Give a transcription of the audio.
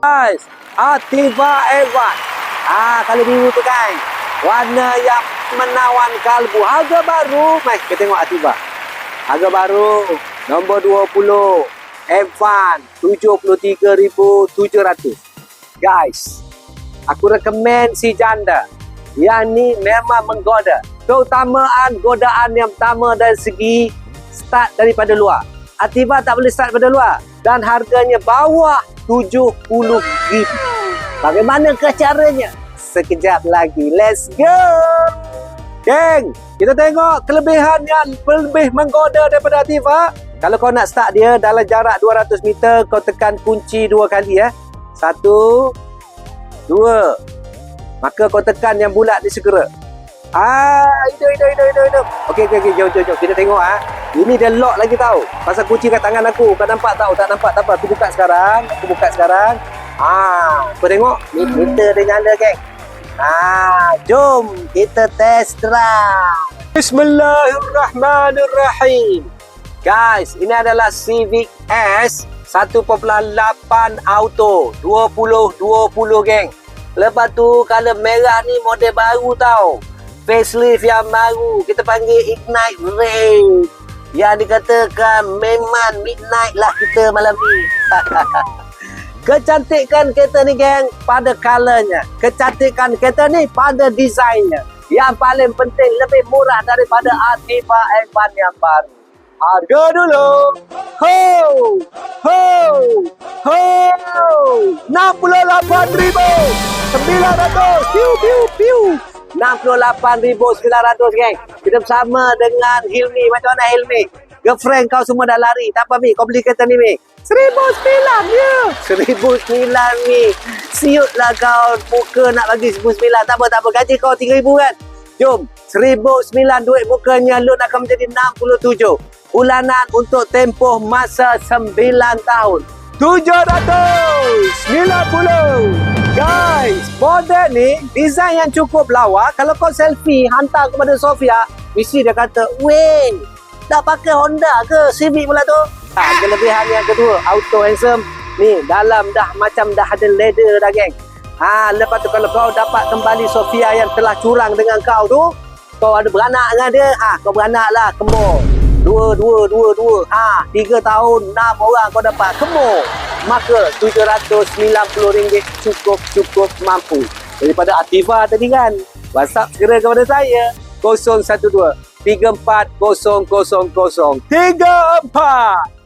Guys, Ativa Evan. Kalau biru tu kan, warna yang menawan kalbu. Harga baru. Mai, kita tengok Ativa. Harga baru. Nombor 20. Evan. 73,700. Guys, aku rekomen si janda. Yang ni memang menggoda. Keutamaan godaan yang pertama dari segi start daripada luar. Ativa tak boleh start daripada luar. Dan harganya bawah 70,000. Bagaimana ke caranya? Sekejap lagi. Let's go! Geng, kita tengok kelebihan yang lebih menggoda daripada Ativa. Kalau kau nak start dia dalam jarak 200 meter, kau tekan kunci 2 kali ya. 1, 2. Maka kau tekan yang bulat ni segera. Hidup. Okey, jom. Kita tengok Ini dia lock lagi tahu. Pasal kunci kat tangan aku. Kau nampak tahu? Tak nampak tak apa. Aku buka sekarang. Kau tengok ni meter dia nyala, geng. Jom kita test drive. Bismillahirrahmanirrahim. Guys, ini adalah Civic S 1.8 auto 2020, geng. Lepas tu color merah ni model baru tau. Facelift yang baru. Kita panggil Ignite Red. Yang dikatakan memang midnight lah kita malam ni. Kecantikan kereta ni, geng, pada colornya. Kecantikan kereta ni pada desainnya. Yang paling penting lebih murah daripada Ativa Evan yang baru. Harga dulu. Ho! 68,900. Piu. 68,900, geng. Kita bersama dengan Hilmi. Macam mana, Hilmi? Girlfriend kau semua dah lari. Tak apa, Mi. Kau beli kereta ni, Mi. 1,900 ya. 1,900, Mi. Siut lah kau. Muka nak bagi 1,900. Tak apa. Gaji kau 3,000 kan? Jom. 1,900 duit mukanya. Loan akan menjadi 67. Bulanan untuk tempoh masa 9 tahun. 790. Guys, model ni design yang cukup lawa. Kalau kau selfie hantar kepada Sofia, mesti dia kata, "Weh, dah pakai Honda ke Civic pula tu?" Kelebihan yang kedua, auto handsome. Ni dalam dah macam dah ada leather dah, geng. Lepas tu kalau kau dapat kembali Sofia yang telah curang dengan kau tu, kau ada beranak dengan dia, kau beranak lah, kemur. Dua. 3 tahun, 6 orang kau dapat kemur. Maka RM790 cukup mampu. Daripada Ativa tadi kan. WhatsApp segera kepada saya. 012 34 000 34.